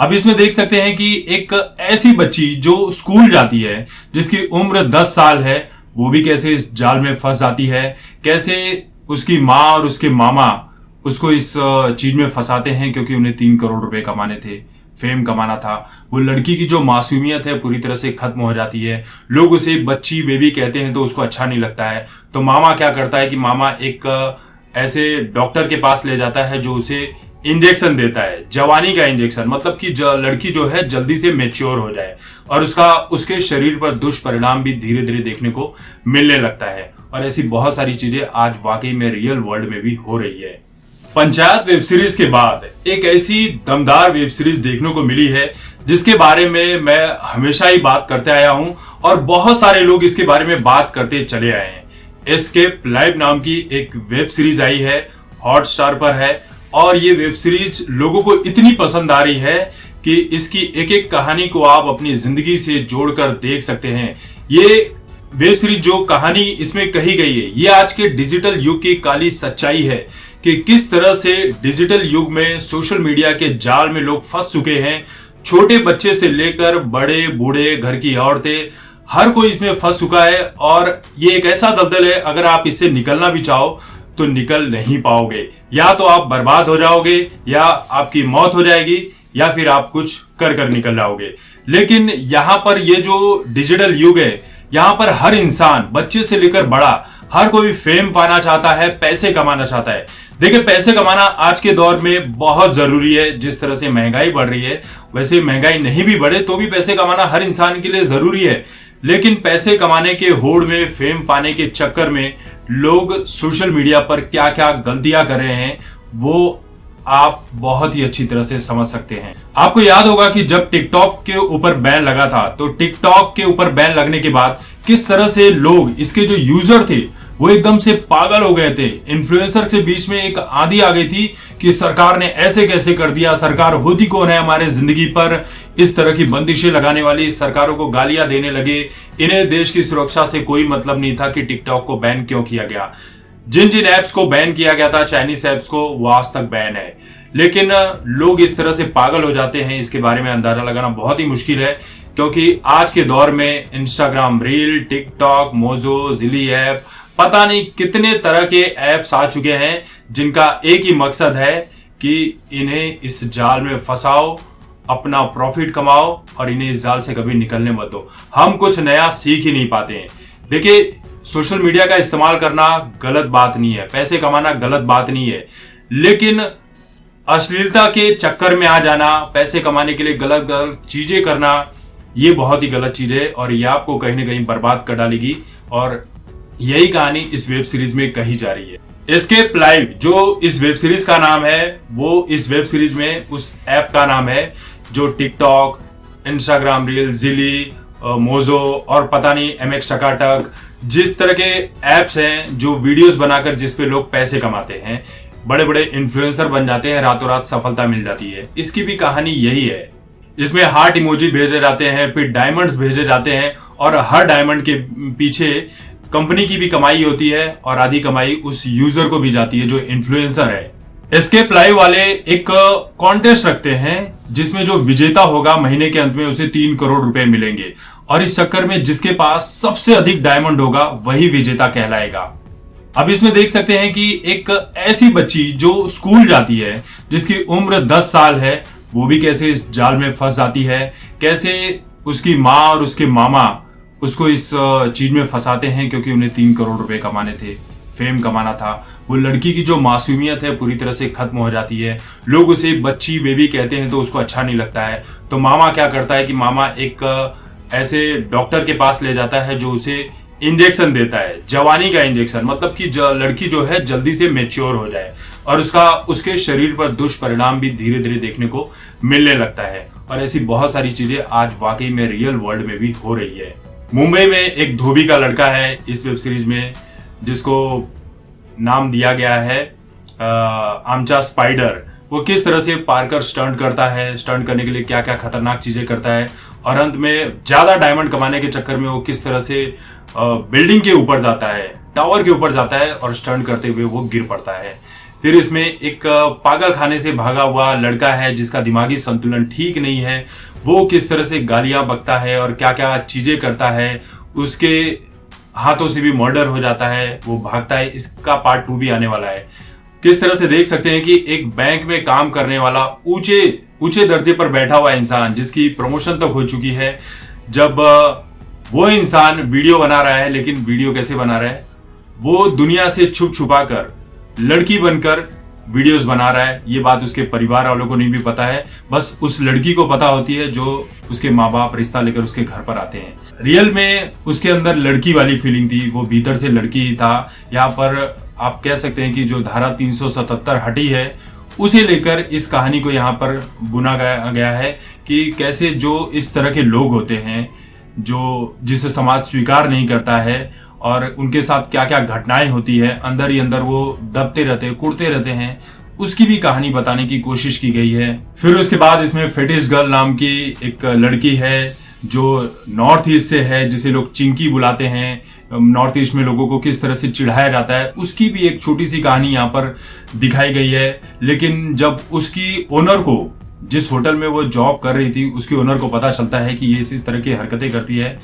अब इसमें देख सकते हैं कि एक ऐसी बच्ची जो स्कूल जाती है, जिसकी उम्र 10 साल है, वो भी कैसे इस जाल में फंस जाती है। कैसे उसकी माँ और उसके मामा उसको इस चीज में फंसाते हैं, क्योंकि उन्हें 3 करोड़ रुपए कमाने थे, फेम कमाना था। वो लड़की की जो मासूमियत है पूरी तरह से खत्म हो जाती है। लोग उसे बच्ची बेबी कहते हैं तो उसको अच्छा नहीं लगता है। तो मामा क्या करता है कि मामा एक ऐसे डॉक्टर के पास ले जाता है जो उसे इंजेक्शन देता है, जवानी का इंजेक्शन, मतलब कि लड़की जो है जल्दी से मेच्योर हो जाए और उसके शरीर पर दुष्परिणाम भी धीरे धीरे देखने को मिलने लगता है। और ऐसी बहुत सारी चीजें आज वाकई में रियल वर्ल्ड में भी हो रही है। पंचायत वेब सीरीज के बाद एक ऐसी दमदार वेब सीरीज देखने को मिली है जिसके बारे में मैं हमेशा ही बात करते आया हूं और बहुत सारे लोग इसके बारे में बात करते चले आए हैं। एस्केप लाइव नाम की एक वेब सीरीज आई है, हॉटस्टार पर है, और ये वेब सीरीज लोगों को इतनी पसंद आ रही है कि इसकी एक एक कहानी को आप अपनी जिंदगी से जोड़कर देख सकते हैं। ये वेब सीरीज जो कहानी इसमें कही गई है, ये आज के डिजिटल युग की काली सच्चाई है कि किस तरह से डिजिटल युग में सोशल मीडिया के जाल में लोग फंस चुके हैं। छोटे बच्चे से लेकर बड़े बूढ़े, घर की औरतें, हर कोई इसमें फंस चुका है। और ये एक ऐसा दलदल है, अगर आप इससे निकलना भी चाहो तो निकल नहीं पाओगे। या तो आप बर्बाद हो जाओगे, या आपकी मौत हो जाएगी, या फिर आप कुछ कर कर निकल जाओगे। लेकिन यहां पर ये जो डिजिटल युग है, यहां पर हर इंसान, बच्चे से लेकर बड़ा, हर कोई फेम पाना चाहता है, पैसे कमाना चाहता है। देखिए, पैसे कमाना आज के दौर में बहुत जरूरी है। जिस तरह से महंगाई बढ़ रही है, वैसे महंगाई नहीं भी बढ़े तो भी पैसे कमाना हर इंसान के लिए जरूरी है। लेकिन पैसे कमाने के होड़ में, फेम पाने के चक्कर में लोग सोशल मीडिया पर क्या क्या गलतियां कर रहे हैं, वो आप बहुत ही अच्छी तरह से समझ सकते हैं। आपको याद होगा कि जब टिकटॉक के ऊपर बैन लगा था, तो टिकटॉक के ऊपर बैन लगने के बाद किस तरह से लोग, इसके जो यूजर थे, वो एकदम से पागल हो गए थे। इन्फ्लुएंसर के बीच में एक आंधी आ गई थी कि सरकार ने ऐसे कैसे कर दिया, सरकार होती कौन है हमारे जिंदगी पर, इस तरह की बंदिशें लगाने वाली, सरकारों को गालियां देने लगे। इन्हें देश की सुरक्षा से कोई मतलब नहीं था कि टिकटॉक को बैन क्यों किया गया। जिन जिन एप्स को बैन किया गया था, चाइनीज एप्स को, वो आज तक बैन है। लेकिन लोग इस तरह से पागल हो जाते हैं, इसके बारे में अंदाजा लगाना बहुत ही मुश्किल है। क्योंकि आज के दौर में Instagram reel, TikTok, Mojo, Zili app, पता नहीं कितने तरह के ऐप्स आ चुके हैं जिनका एक ही मकसद है कि इन्हें इस जाल में फंसाओ, अपना प्रॉफिट कमाओ और इन्हें इस जाल से कभी निकलने मत दो। हम कुछ नया सीख ही नहीं पाते हैं। देखिए, सोशल मीडिया का इस्तेमाल करना गलत बात नहीं है, पैसे कमाना गलत बात नहीं है, लेकिन अश्लीलता के चक्कर में आ जाना, पैसे कमाने के लिए गलत गलत चीजें करना, ये बहुत ही गलत चीज है और ये आपको कहीं ना कहीं बर्बाद कर डालेगी। और यही कहानी इस वेब सीरीज में कही जा रही है। एस्केप लाइव जो इस वेब सीरीज का नाम है, वो इस वेब सीरीज में उस ऐप का नाम है जो टिकटॉक, इंस्टाग्राम रील, जिली, मोजो और पता नहीं MX टकाटक, जिस तरह के ऐप्स हैं जो वीडियोस बनाकर जिस पे लोग पैसे कमाते हैं, बड़े बड़े इन्फ्लुएंसर बन जाते हैं, रातों रात सफलता मिल जाती है। इसकी भी कहानी यही है। इसमें हार्ट इमोजी भेजे जाते हैं, फिर डायमंड्स भेजे जाते हैं और हर डायमंड के पीछे कंपनी की भी कमाई होती है और आधी कमाई उस यूजर को भी जाती है जो इन्फ्लुएंसर है। एस्केप लाइव वाले एक कॉन्टेस्ट रखते हैं जिसमें जो विजेता होगा महीने के अंत में उसे 3 करोड़ रुपए मिलेंगे, और इस चक्कर में जिसके पास सबसे अधिक डायमंड होगा वही विजेता कहलाएगा। अब इसमें देख सकते हैं कि एक ऐसी बच्ची जो स्कूल जाती है, जिसकी उम्र 10 साल है, वो भी कैसे इस जाल में फंस जाती है। कैसे उसकी माँ और उसके मामा उसको इस चीज में फंसाते हैं, क्योंकि उन्हें 3 करोड़ रुपए कमाने थे, फेम कमाना था। वो लड़की की जो मासूमियत है पूरी तरह से खत्म हो जाती है। लोग उसे बच्ची बेबी कहते हैं तो उसको अच्छा नहीं लगता है। तो मामा क्या करता है कि मामा एक ऐसे डॉक्टर के पास ले जाता है जो उसे इंजेक्शन देता है, जवानी का इंजेक्शन, मतलब कि लड़की जो है जल्दी से मेच्योर हो जाए और उसके शरीर पर दुष्परिणाम भी धीरे धीरे देखने को मिलने लगता है। और ऐसी बहुत सारी चीजें आज वाकई में रियल वर्ल्ड में भी हो रही है। मुंबई में एक धोबी का लड़का है इस वेब सीरीज में, जिसको नाम दिया गया है आमचा स्पाइडर। वो किस तरह से पार्कर स्टंट करता है, स्टंट करने के लिए क्या क्या खतरनाक चीजें करता है, और अंत में ज्यादा डायमंड कमाने के चक्कर में वो किस तरह से बिल्डिंग के ऊपर जाता है, टावर के ऊपर जाता है और स्टंट करते हुए वो गिर पड़ता है। फिर इसमें एक पागल खाने से भागा हुआ लड़का है जिसका दिमागी संतुलन ठीक नहीं है, वो किस तरह से गालियां बकता है और क्या क्या चीजें करता है, उसके हाथों से भी मर्डर हो जाता है, वो भागता है। इसका पार्ट 2 भी आने वाला है। किस तरह से देख सकते हैं कि एक बैंक में काम करने वाला ऊंचे ऊंचे दर्जे पर बैठा हुआ इंसान जिसकी प्रमोशन तक हो चुकी है, जब वो इंसान वीडियो बना रहा है, लेकिन वीडियो कैसे बना रहा है, वो दुनिया से छुप छुपा कर लड़की बनकर वीडियोस बना रहा है। ये बात उसके परिवार वालों को नहीं भी पता है, बस उस लड़की को पता होती है जो उसके माँ बाप रिश्ता लेकर उसके घर पर आते हैं। रियल में उसके अंदर लड़की वाली फीलिंग थी, वो भीतर से लड़की ही था। यहाँ पर आप कह सकते हैं कि जो धारा 377 हटी है उसे लेकर इस कहानी को यहाँ पर बुना गया है कि कैसे जो इस तरह के लोग होते हैं जो जिसे समाज स्वीकार नहीं करता है और उनके साथ क्या क्या घटनाएं होती है, अंदर ही अंदर वो दबते रहते कुड़ते रहते हैं, उसकी भी कहानी बताने की कोशिश की गई है। फिर उसके बाद इसमें फेटिश गर्ल नाम की एक लड़की है जो नॉर्थ ईस्ट से है, जिसे लोग चिंकी बुलाते हैं। नॉर्थ ईस्ट में लोगों को किस तरह से चिढ़ाया जाता है उसकी भी एक छोटी सी कहानी यहाँ पर दिखाई गई है। लेकिन जब उसकी ओनर को, जिस होटल में वो जॉब कर रही थी, उसकी ओनर को पता चलता है कि ये इस तरह की हरकतें करती है,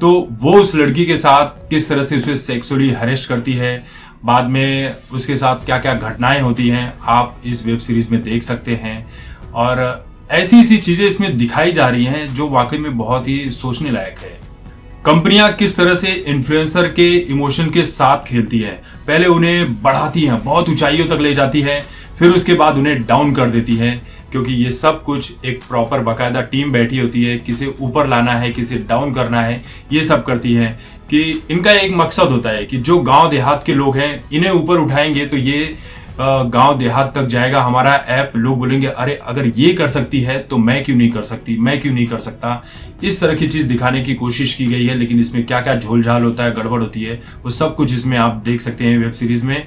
तो वो उस लड़की के साथ किस तरह से उसे सेक्सुअली हरेस्ट करती है, बाद में उसके साथ क्या क्या घटनाएं होती हैं, आप इस वेब सीरीज में देख सकते हैं। और ऐसी ऐसी चीजें इसमें दिखाई जा रही हैं जो वाकई में बहुत ही सोचने लायक है। कंपनियां किस तरह से इन्फ्लुएंसर के इमोशन के साथ खेलती हैं, पहले उन्हें बढ़ाती हैं, बहुत ऊंचाइयों तक ले जाती है, फिर उसके बाद उन्हें डाउन कर देती है, क्योंकि ये सब कुछ एक प्रॉपर बाकायदा टीम बैठी होती है, किसे ऊपर लाना है, किसे डाउन करना है, ये सब करती है। कि इनका एक मकसद होता है कि जो गांव देहात के लोग हैं इन्हें ऊपर उठाएंगे तो ये गांव देहात तक जाएगा हमारा ऐप, लोग बोलेंगे अरे अगर ये कर सकती है तो मैं क्यों नहीं कर सकती, मैं क्यों नहीं कर सकता। इस तरह की चीज दिखाने की कोशिश की गई है, लेकिन इसमें क्या क्या झोलझाल होता है, गड़बड़ होती है, वो सब कुछ इसमें आप देख सकते हैं वेब सीरीज में।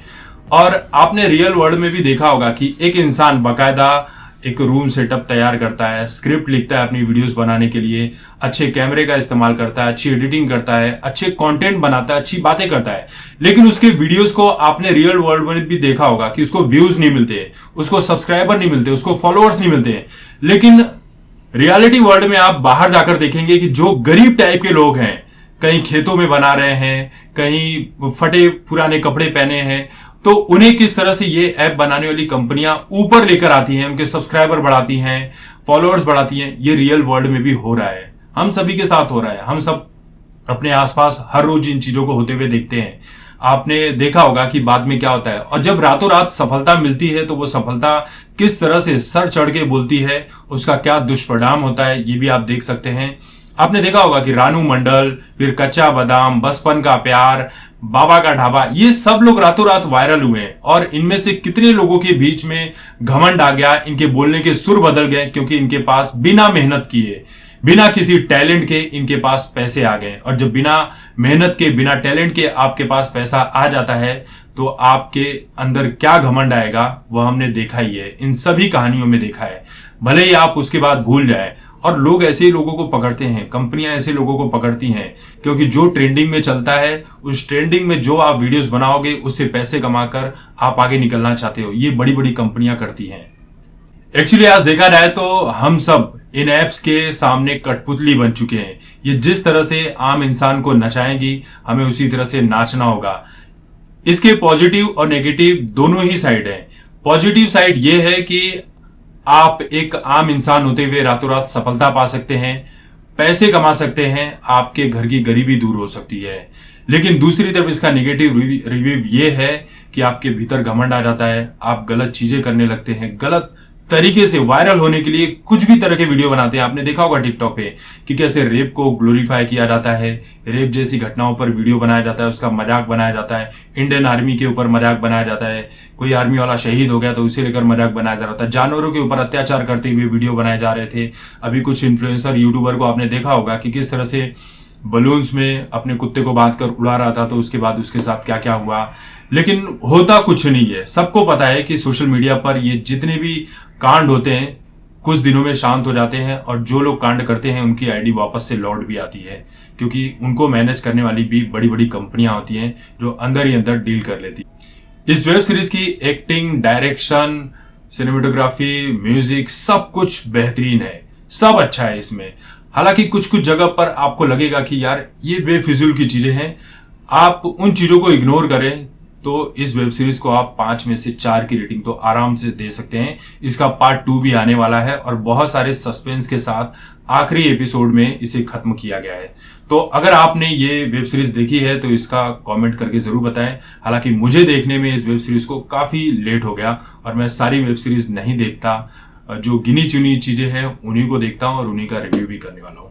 और आपने रियल वर्ल्ड में भी देखा होगा कि एक इंसान बाकायदा एक रूम सेटअप तैयार करता है, स्क्रिप्ट लिखता है अपनी वीडियोस बनाने के लिए, अच्छे कैमरे का इस्तेमाल करता है, अच्छी एडिटिंग करता है, अच्छे कंटेंट बनाता है, अच्छी बातें करता है, लेकिन उसके वीडियोस को आपने रियल वर्ल्ड में भी देखा होगा कि उसको व्यूज नहीं मिलते, उसको सब्सक्राइबर नहीं मिलते, उसको फॉलोअर्स नहीं मिलते। लेकिन रियलिटी वर्ल्ड में आप बाहर जाकर देखेंगे कि जो गरीब टाइप के लोग हैं, कहीं खेतों में बना रहे हैं, कहीं फटे पुराने कपड़े पहने हैं, तो उन्हें किस तरह से ये ऐप बनाने वाली कंपनियां ऊपर लेकर आती हैं, उनके सब्सक्राइबर बढ़ाती हैं, फॉलोअर्स बढ़ाती हैं। ये रियल वर्ल्ड में भी हो रहा है, हम सभी के साथ हो रहा है, हम सब अपने आसपास हर रोज इन चीजों को होते हुए देखते हैं। आपने देखा होगा कि बाद में क्या होता है, और जब रातों रात सफलता मिलती है तो वो सफलता किस तरह से सर चढ़ के बोलती है, उसका क्या दुष्परिणाम होता है, ये भी आप देख सकते हैं। आपने देखा होगा कि रानू मंडल, फिर कच्चा बादाम, बचपन का प्यार, बाबा का ढाबा, ये सब लोग रातों रात वायरल हुए हैं, और इनमें से कितने लोगों के बीच में घमंड आ गया, इनके बोलने के सुर बदल गए, क्योंकि इनके पास बिना मेहनत किए, बिना किसी टैलेंट के इनके पास पैसे आ गए। और जब बिना मेहनत के, बिना टैलेंट के आपके पास पैसा आ जाता है तो आपके अंदर क्या घमंड आएगा वो हमने देखा ही है, इन सभी कहानियों में देखा है। भले ही आप उसके बाद भूल जाएं, और लोग ऐसे ही लोगों को पकड़ते हैं, कंपनियां ऐसे लोगों को पकड़ती हैं, क्योंकि जो ट्रेंडिंग में चलता है, उस ट्रेंडिंग में जो आप वीडियोस बनाओगे उससे पैसे कमाकर आप आगे निकलना चाहते हो, ये बड़ी बड़ी कंपनियां करती हैं। एक्चुअली आज देखा जाए तो हम सब इन एप्स के सामने कठपुतली बन चुके हैं। ये जिस तरह से आम इंसान को नचाएंगी, हमें उसी तरह से नाचना होगा। इसके पॉजिटिव और नेगेटिव दोनों ही साइड हैं। पॉजिटिव साइड ये है कि आप एक आम इंसान होते हुए रातों रात सफलता पा सकते हैं, पैसे कमा सकते हैं, आपके घर की गरीबी दूर हो सकती है। लेकिन दूसरी तरफ इसका नेगेटिव रिव्यू ये है कि आपके भीतर घमंड आ जाता है, आप गलत चीजें करने लगते हैं, गलत तरीके से वायरल होने के लिए कुछ भी तरह के वीडियो बनाते हैं। आपने देखा होगा टिकटॉक पे कि कैसे रेप को ग्लोरीफाई किया जाता है, रेप जैसी घटनाओं पर वीडियो बनाया जाता है, उसका मजाक बनाया जाता है, इंडियन आर्मी के ऊपर मजाक बनाया जाता है, कोई आर्मी वाला शहीद हो गया तो उसे लेकर मजाक बनाया जा रहा था, जानवरों के ऊपर अत्याचार करते हुए वीडियो बनाए जा रहे थे। अभी कुछ इन्फ्लुएंसर यूट्यूबर को आपने देखा होगा कि किस तरह से बलून्स में अपने कुत्ते को बांध कर उड़ा रहा था, तो उसके बाद उसके साथ क्या क्या हुआ। लेकिन होता कुछ नहीं है। सबको पता है कि सोशल मीडिया पर ये जितने भी कांड होते हैं कुछ दिनों में शांत हो जाते हैं, और जो लोग कांड करते हैं उनकी आईडी वापस से लौट भी आती है, क्योंकि उनको मैनेज करने वाली भी बड़ी बड़ी कंपनियां होती हैं जो अंदर ही अंदर डील कर लेती। इस वेब सीरीज की एक्टिंग, डायरेक्शन, सिनेमेटोग्राफी, म्यूजिक सब कुछ बेहतरीन है, सब अच्छा है इसमें। हालांकि कुछ कुछ जगह पर आपको लगेगा कि यार ये बेफिजूल की चीजें हैं, आप उन चीजों को इग्नोर करें तो इस वेब सीरीज को आप 5 में से 4 की रेटिंग तो आराम से दे सकते हैं। इसका पार्ट 2 भी आने वाला है और बहुत सारे सस्पेंस के साथ आखिरी एपिसोड में इसे खत्म किया गया है। तो अगर आपने ये वेब सीरीज देखी है तो इसका कमेंट करके जरूर बताएं। हालांकि मुझे देखने में इस वेब सीरीज को काफी लेट हो गया और मैं सारी वेब सीरीज नहीं देखता, जो गिनी चुनी चीजें हैं उन्हीं को देखता हूं और उन्हीं का रिव्यू भी करने वाला हूं।